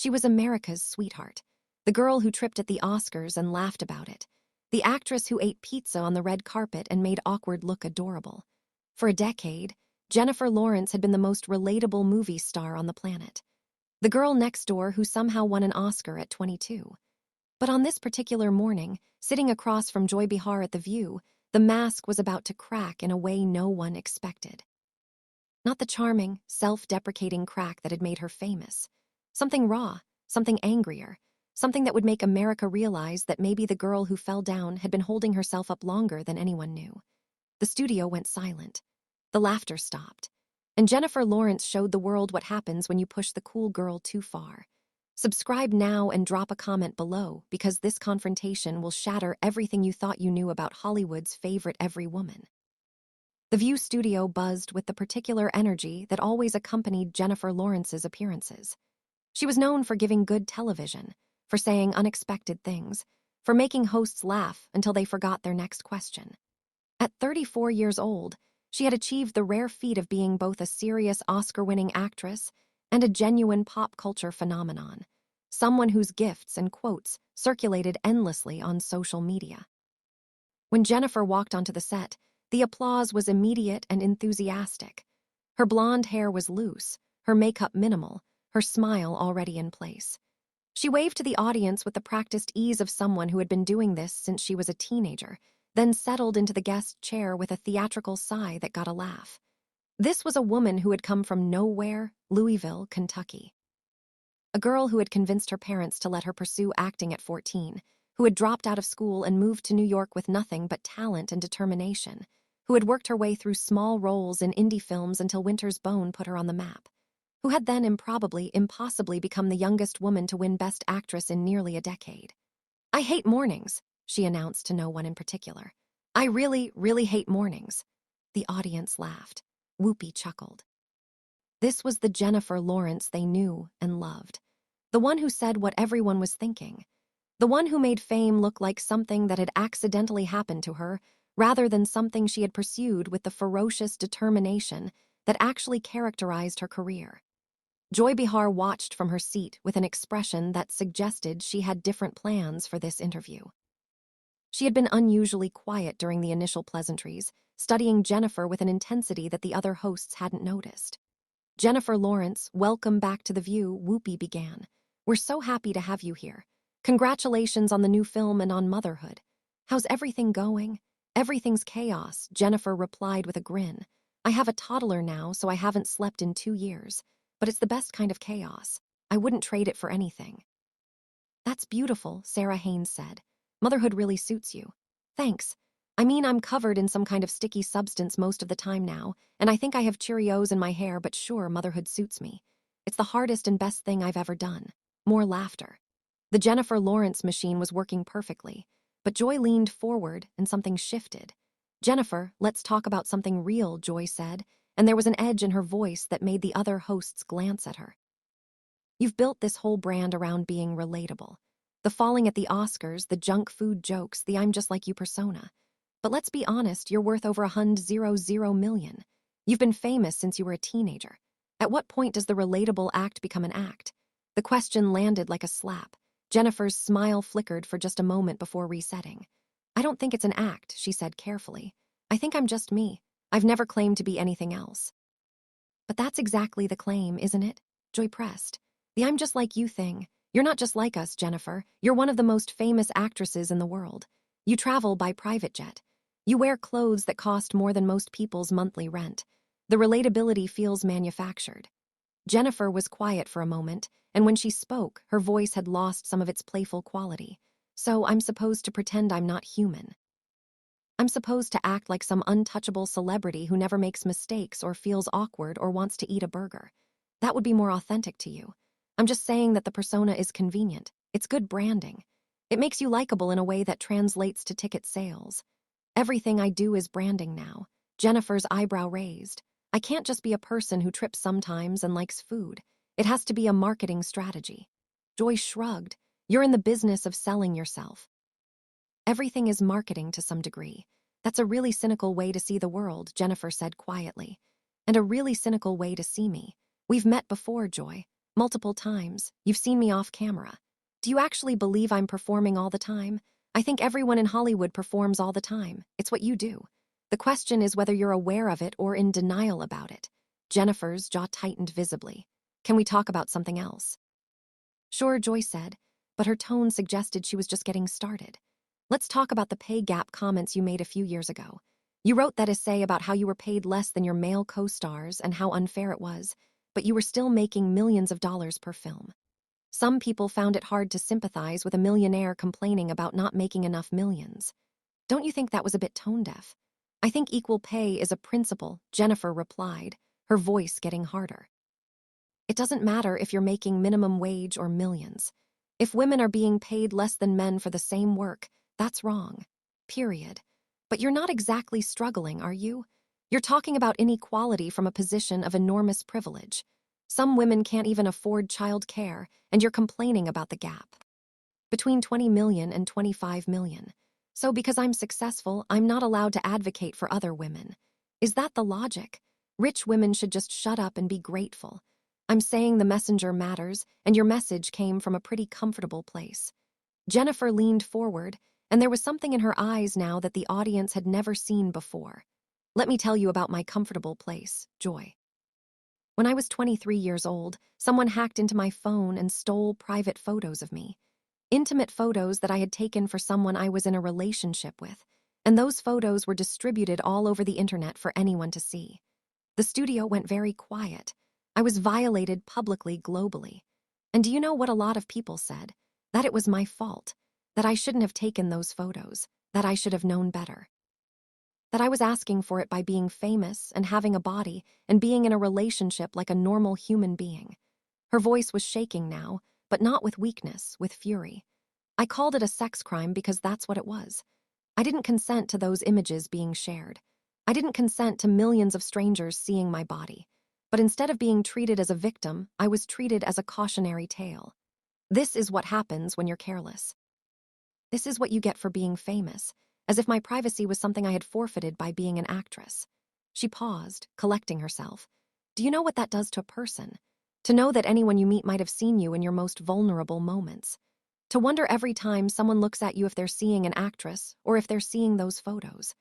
She was America's sweetheart, the girl who tripped at the Oscars and laughed about it, the actress who ate pizza on the red carpet and made awkward look adorable. For a decade, Jennifer Lawrence had been the most relatable movie star on the planet. The girl next door who somehow won an Oscar at 22. But on this particular morning, sitting across from Joy Behar at The View, the mask was about to crack in a way no one expected. Not the charming, self-deprecating crack that had made her famous. Something raw, something angrier, something that would make America realize that maybe the girl who fell down had been holding herself up longer than anyone knew. The studio went silent. The laughter stopped. And Jennifer Lawrence showed the world what happens when you push the cool girl too far. Subscribe now and drop a comment below, because this confrontation will shatter everything you thought you knew about Hollywood's favorite every woman. The View studio buzzed with the particular energy that always accompanied Jennifer Lawrence's appearances. She was known for giving good television, for saying unexpected things, for making hosts laugh until they forgot their next question. At 34 years old, she had achieved the rare feat of being both a serious Oscar-winning actress and a genuine pop culture phenomenon, someone whose gifts and quotes circulated endlessly on social media. When Jennifer walked onto the set, the applause was immediate and enthusiastic. Her blonde hair was loose, her makeup minimal, her smile already in place. She waved to the audience with the practiced ease of someone who had been doing this since she was a teenager, then settled into the guest chair with a theatrical sigh that got a laugh. This was a woman who had come from nowhere, Louisville, Kentucky. A girl who had convinced her parents to let her pursue acting at 14, who had dropped out of school and moved to New York with nothing but talent and determination, who had worked her way through small roles in indie films until Winter's Bone put her on the map, who had then impossibly become the youngest woman to win Best Actress in nearly a decade. "I hate mornings," she announced to no one in particular. "I really, really hate mornings." The audience laughed. Whoopi chuckled. This was the Jennifer Lawrence they knew and loved. The one who said what everyone was thinking. The one who made fame look like something that had accidentally happened to her, rather than something she had pursued with the ferocious determination that actually characterized her career. Joy Behar watched from her seat with an expression that suggested she had different plans for this interview. She had been unusually quiet during the initial pleasantries, studying Jennifer with an intensity that the other hosts hadn't noticed. "Jennifer Lawrence, welcome back to The View," Whoopi began. "We're so happy to have you here. Congratulations on the new film and on motherhood. How's everything going?" "Everything's chaos," Jennifer replied with a grin. "I have a toddler now, so I haven't slept in 2 years. But it's the best kind of chaos. I wouldn't trade it for anything." "That's beautiful," Sarah Haynes said. "Motherhood really suits you." "Thanks. I mean, I'm covered in some kind of sticky substance most of the time now, and I think I have Cheerios in my hair, but sure, motherhood suits me. It's the hardest and best thing I've ever done." More laughter. The Jennifer Lawrence machine was working perfectly, but Joy leaned forward and something shifted. "Jennifer, let's talk about something real," Joy said, and there was an edge in her voice that made the other hosts glance at her. "You've built this whole brand around being relatable. The falling at the Oscars, the junk food jokes, the I'm just like you persona. But let's be honest, you're worth over $100 million. You've been famous since you were a teenager. At what point does the relatable act become an act?" The question landed like a slap. Jennifer's smile flickered for just a moment before resetting. "I don't think it's an act," she said carefully. "I think I'm just me. I've never claimed to be anything else." "But that's exactly the claim, isn't it?" Joy pressed. "The I'm just like you thing. You're not just like us, Jennifer. You're one of the most famous actresses in the world. You travel by private jet. You wear clothes that cost more than most people's monthly rent. The relatability feels manufactured." Jennifer was quiet for a moment, and when she spoke, her voice had lost some of its playful quality. "So I'm supposed to pretend I'm not human. I'm supposed to act like some untouchable celebrity who never makes mistakes or feels awkward or wants to eat a burger. That would be more authentic to you. I'm just saying that the persona is convenient. It's good branding. It makes you likable in a way that translates to ticket sales. Everything I do is branding now." Jennifer's eyebrow raised. "I can't just be a person who trips sometimes and likes food. It has to be a marketing strategy." Joy shrugged. "You're in the business of selling yourself." "Everything is marketing to some degree. That's a really cynical way to see the world," Jennifer said quietly. "And a really cynical way to see me. We've met before, Joy. Multiple times. You've seen me off camera. Do you actually believe I'm performing all the time? I think everyone in Hollywood performs all the time. It's what you do. The question is whether you're aware of it or in denial about it. Jennifer's jaw tightened visibly. Can we talk about something else? Sure, Joy said, but her tone suggested she was just getting started. Let's talk about the pay gap comments you made a few years ago. You wrote that essay about how you were paid less than your male co-stars and how unfair it was, but you were still making millions of dollars per film. Some people found it hard to sympathize with a millionaire complaining about not making enough millions. Don't you think that was a bit tone-deaf? I think equal pay is a principle, Jennifer replied, her voice getting harder. It doesn't matter if you're making minimum wage or millions. If women are being paid less than men for the same work, that's wrong. Period. But you're not exactly struggling, are you? You're talking about inequality from a position of enormous privilege. Some women can't even afford child care, and you're complaining about the gap between 20 million and 25 million. So because I'm successful, I'm not allowed to advocate for other women. Is that the logic? Rich women should just shut up and be grateful. I'm saying the messenger matters, and your message came from a pretty comfortable place. Jennifer leaned forward, and there was something in her eyes now that the audience had never seen before. Let me tell you about my comfortable place, Joy. When I was 23 years old, someone hacked into my phone and stole private photos of me. Intimate photos that I had taken for someone I was in a relationship with, and those photos were distributed all over the internet for anyone to see. The studio went very quiet. I was violated publicly, globally. And do you know what a lot of people said? That it was my fault, that I shouldn't have taken those photos, that I should have known better. That I was asking for it by being famous and having a body and being in a relationship like a normal human being. Her voice was shaking now, but not with weakness, with fury. I called it a sex crime because that's what it was. I didn't consent to those images being shared. I didn't consent to millions of strangers seeing my body. But instead of being treated as a victim, I was treated as a cautionary tale. This is what happens when you're careless. This is what you get for being famous, as if my privacy was something I had forfeited by being an actress. She paused, collecting herself. Do you know what that does to a person? To know that anyone you meet might have seen you in your most vulnerable moments. To wonder every time someone looks at you if they're seeing an actress or if they're seeing those photos.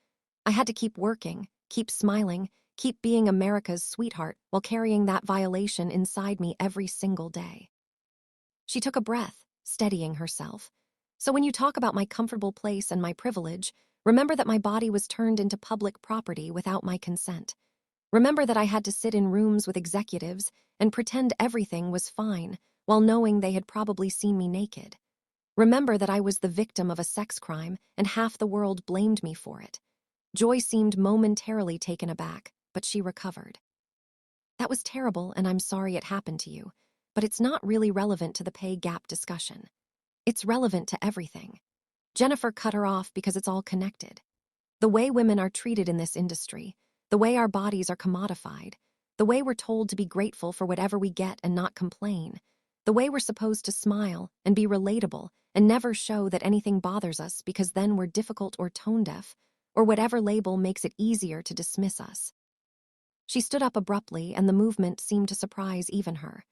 I had to keep working, keep smiling, keep being America's sweetheart while carrying that violation inside me every single day. She took a breath, steadying herself. So when you talk about my comfortable place and my privilege, remember that my body was turned into public property without my consent. Remember that I had to sit in rooms with executives and pretend everything was fine while knowing they had probably seen me naked. Remember that I was the victim of a sex crime and half the world blamed me for it. Joy seemed momentarily taken aback, but she recovered. That was terrible, and I'm sorry it happened to you, but it's not really relevant to the pay gap discussion. It's relevant to everything. Jennifer cut her off because it's all connected. The way women are treated in this industry, the way our bodies are commodified, the way we're told to be grateful for whatever we get and not complain, the way we're supposed to smile and be relatable and never show that anything bothers us because then we're difficult or tone-deaf, or whatever label makes it easier to dismiss us. She stood up abruptly, and the movement seemed to surprise even her.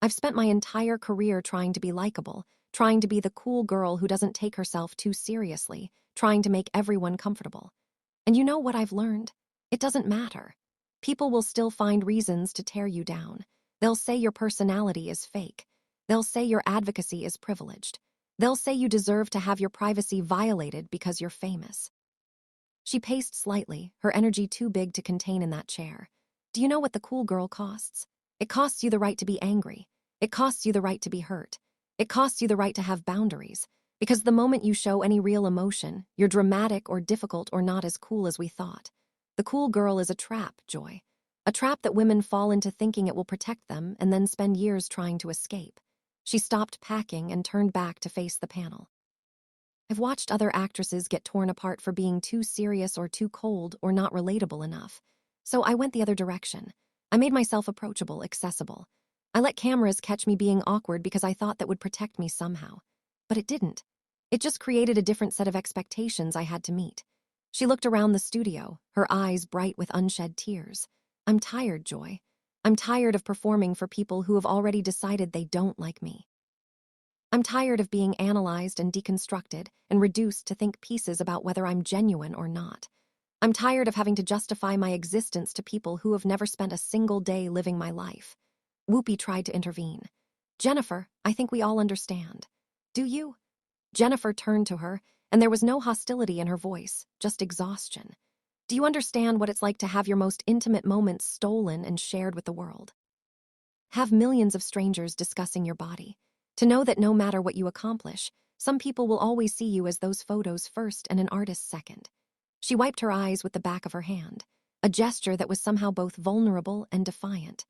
I've spent my entire career trying to be likable, trying to be the cool girl who doesn't take herself too seriously, trying to make everyone comfortable. And you know what I've learned? It doesn't matter. People will still find reasons to tear you down. They'll say your personality is fake. They'll say your advocacy is privileged. They'll say you deserve to have your privacy violated because you're famous. She paced slightly, her energy too big to contain in that chair. Do you know what the cool girl costs? It costs you the right to be angry. It costs you the right to be hurt. It costs you the right to have boundaries. Because the moment you show any real emotion, you're dramatic or difficult or not as cool as we thought. The cool girl is a trap, Joy. A trap that women fall into thinking it will protect them and then spend years trying to escape. She stopped packing and turned back to face the panel. I've watched other actresses get torn apart for being too serious or too cold or not relatable enough. So I went the other direction. I made myself approachable, accessible. I let cameras catch me being awkward because I thought that would protect me somehow. But it didn't. It just created a different set of expectations I had to meet. She looked around the studio, her eyes bright with unshed tears. I'm tired, Joy. I'm tired of performing for people who have already decided they don't like me. I'm tired of being analyzed and deconstructed and reduced to think pieces about whether I'm genuine or not. I'm tired of having to justify my existence to people who have never spent a single day living my life. Whoopi tried to intervene. Jennifer, I think we all understand. Do you? Jennifer turned to her, and there was no hostility in her voice, just exhaustion. Do you understand what it's like to have your most intimate moments stolen and shared with the world? Have millions of strangers discussing your body. To know that no matter what you accomplish, some people will always see you as those photos first and an artist second. She wiped her eyes with the back of her hand, a gesture that was somehow both vulnerable and defiant.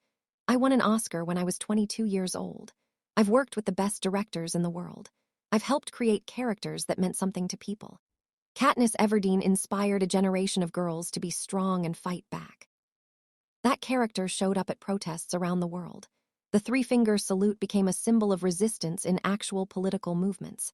I won an Oscar when I was 22 years old. I've worked with the best directors in the world. I've helped create characters that meant something to people. Katniss Everdeen inspired a generation of girls to be strong and fight back. That character showed up at protests around the world. The three-finger salute became a symbol of resistance in actual political movements.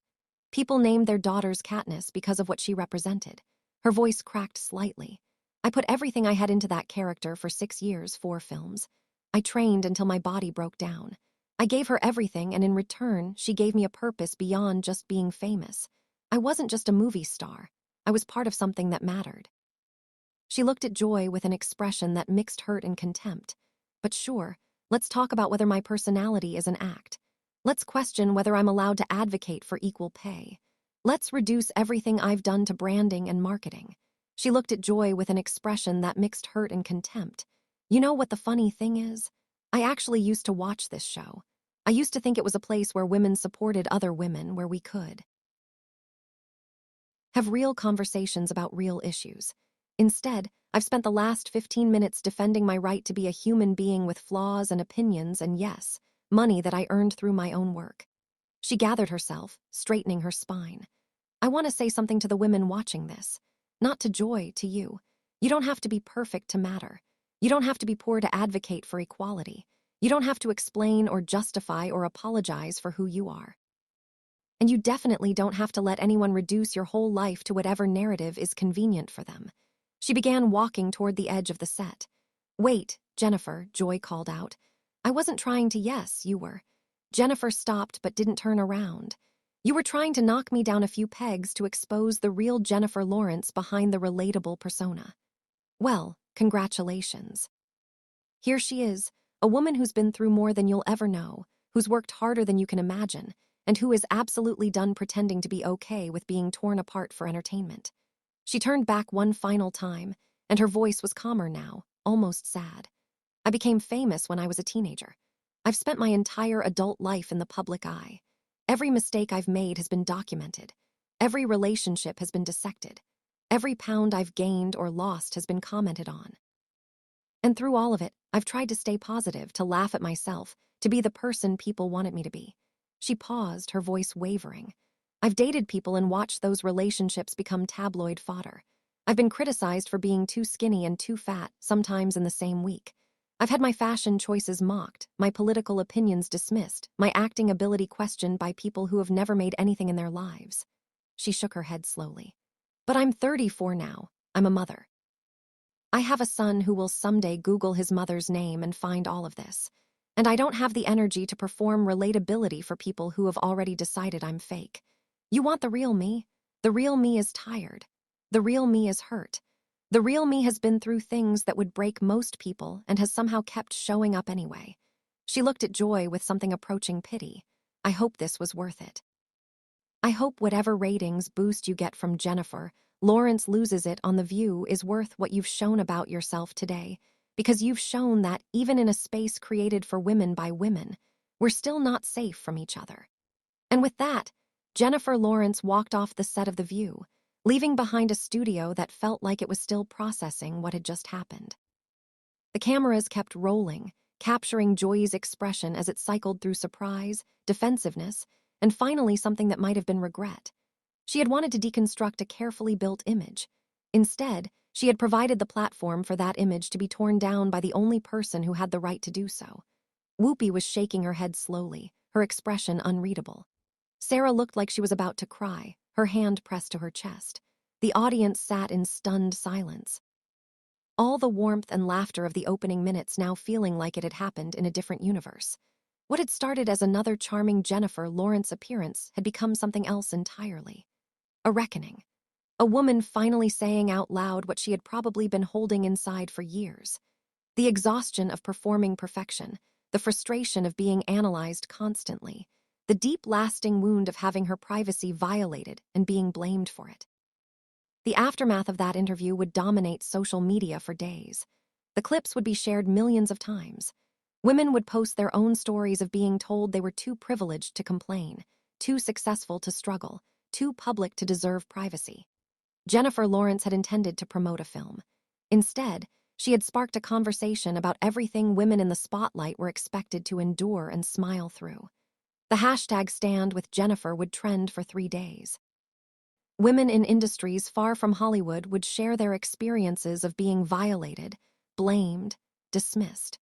People named their daughters Katniss because of what she represented. Her voice cracked slightly. I put everything I had into that character for 6 years, 4 films. I trained until my body broke down. I gave her everything, and in return, she gave me a purpose beyond just being famous. I wasn't just a movie star. I was part of something that mattered. She looked at Joy with an expression that mixed hurt and contempt. But sure, let's talk about whether my personality is an act. Let's question whether I'm allowed to advocate for equal pay. Let's reduce everything I've done to branding and marketing. She looked at Joy with an expression that mixed hurt and contempt. You know what the funny thing is? I actually used to watch this show. I used to think it was a place where women supported other women, where we could have real conversations about real issues. Instead, I've spent the last 15 minutes defending my right to be a human being with flaws and opinions and, yes, money that I earned through my own work. She gathered herself, straightening her spine. I want to say something to the women watching this. Not to Joy, to you. You don't have to be perfect to matter. You don't have to be poor to advocate for equality. You don't have to explain or justify or apologize for who you are. And you definitely don't have to let anyone reduce your whole life to whatever narrative is convenient for them. She began walking toward the edge of the set. Wait, Jennifer, Joy called out. I wasn't trying to, yes, you were. Jennifer stopped but didn't turn around. You were trying to knock me down a few pegs to expose the real Jennifer Lawrence behind the relatable persona. Well, congratulations. Here she is, a woman who's been through more than you'll ever know, who's worked harder than you can imagine, and who is absolutely done pretending to be okay with being torn apart for entertainment. She turned back one final time, and her voice was calmer now, almost sad. I became famous when I was a teenager. I've spent my entire adult life in the public eye. Every mistake I've made has been documented. Every relationship has been dissected. Every pound I've gained or lost has been commented on. And through all of it, I've tried to stay positive, to laugh at myself, to be the person people wanted me to be. She paused, her voice wavering. I've dated people and watched those relationships become tabloid fodder. I've been criticized for being too skinny and too fat, sometimes in the same week. I've had my fashion choices mocked, my political opinions dismissed, my acting ability questioned by people who have never made anything in their lives. She shook her head slowly. But I'm 34 now. I'm a mother. I have a son who will someday Google his mother's name and find all of this. And I don't have the energy to perform relatability for people who have already decided I'm fake. You want the real me? The real me is tired. The real me is hurt. The real me has been through things that would break most people and has somehow kept showing up anyway. She looked at Joy with something approaching pity. I hope this was worth it. I hope whatever ratings boost you get from Jennifer Lawrence loses it on The View is worth what you've shown about yourself today, because you've shown that, even in a space created for women by women, we're still not safe from each other. And with that, Jennifer Lawrence walked off the set of The View, leaving behind a studio that felt like it was still processing what had just happened. The cameras kept rolling, capturing Joy's expression as it cycled through surprise, defensiveness, and finally something that might have been regret. She had wanted to deconstruct a carefully built image. Instead, she had provided the platform for that image to be torn down by the only person who had the right to do so. Whoopi was shaking her head slowly, her expression unreadable. Sarah looked like she was about to cry, her hand pressed to her chest. The audience sat in stunned silence. all the warmth and laughter of the opening minutes now feeling like it had happened in a different universe. What had started as another charming Jennifer Lawrence appearance had become something else entirely. A reckoning. A woman finally saying out loud what she had probably been holding inside for years. The exhaustion of performing perfection, the frustration of being analyzed constantly, the deep lasting wound of having her privacy violated and being blamed for it. The aftermath of that interview would dominate social media for days. The clips would be shared millions of times. Women would post their own stories of being told they were too privileged to complain, too successful to struggle, too public to deserve privacy. Jennifer Lawrence had intended to promote a film. Instead, she had sparked a conversation about everything women in the spotlight were expected to endure and smile through. The hashtag #Stand with Jennifer would trend for 3 days. Women in industries far from Hollywood would share their experiences of being violated, blamed, dismissed.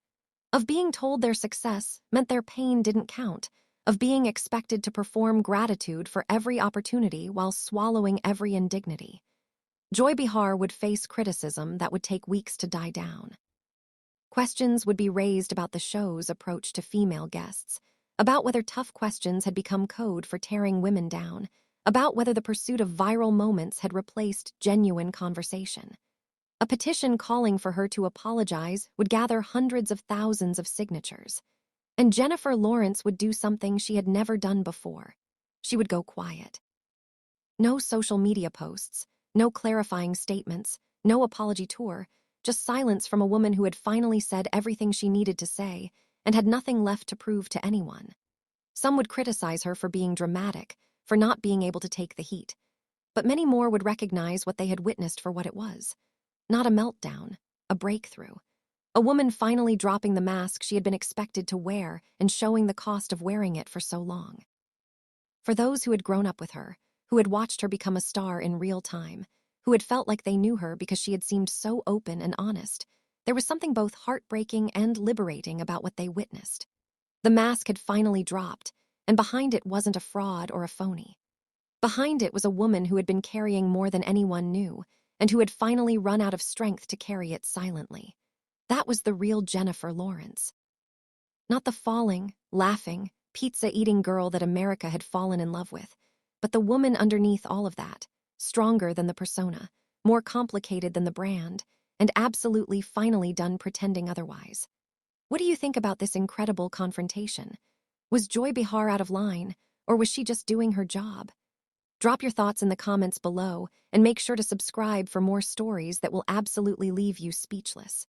Of being told their success meant their pain didn't count, of being expected to perform gratitude for every opportunity while swallowing every indignity. Joy Behar would face criticism that would take weeks to die down. Questions would be raised about the show's approach to female guests, about whether tough questions had become code for tearing women down, about whether the pursuit of viral moments had replaced genuine conversation. A petition calling for her to apologize would gather hundreds of thousands of signatures. And Jennifer Lawrence would do something she had never done before. She would go quiet. No social media posts, no clarifying statements, no apology tour, just silence from a woman who had finally said everything she needed to say and had nothing left to prove to anyone. Some would criticize her for being dramatic, for not being able to take the heat. But many more would recognize what they had witnessed for what it was. Not a meltdown, a breakthrough. A woman finally dropping the mask she had been expected to wear and showing the cost of wearing it for so long. For those who had grown up with her, who had watched her become a star in real time, who had felt like they knew her because she had seemed so open and honest, there was something both heartbreaking and liberating about what they witnessed. The mask had finally dropped, and behind it wasn't a fraud or a phony. Behind it was a woman who had been carrying more than anyone knew, and who had finally run out of strength to carry it silently. That was the real Jennifer Lawrence. Not the falling, laughing, pizza-eating girl that America had fallen in love with, but the woman underneath all of that, stronger than the persona, more complicated than the brand, and absolutely finally done pretending otherwise. What do you think about this incredible confrontation? Was Joy Behar out of line, or was she just doing her job? Drop your thoughts in the comments below, and make sure to subscribe for more stories that will absolutely leave you speechless.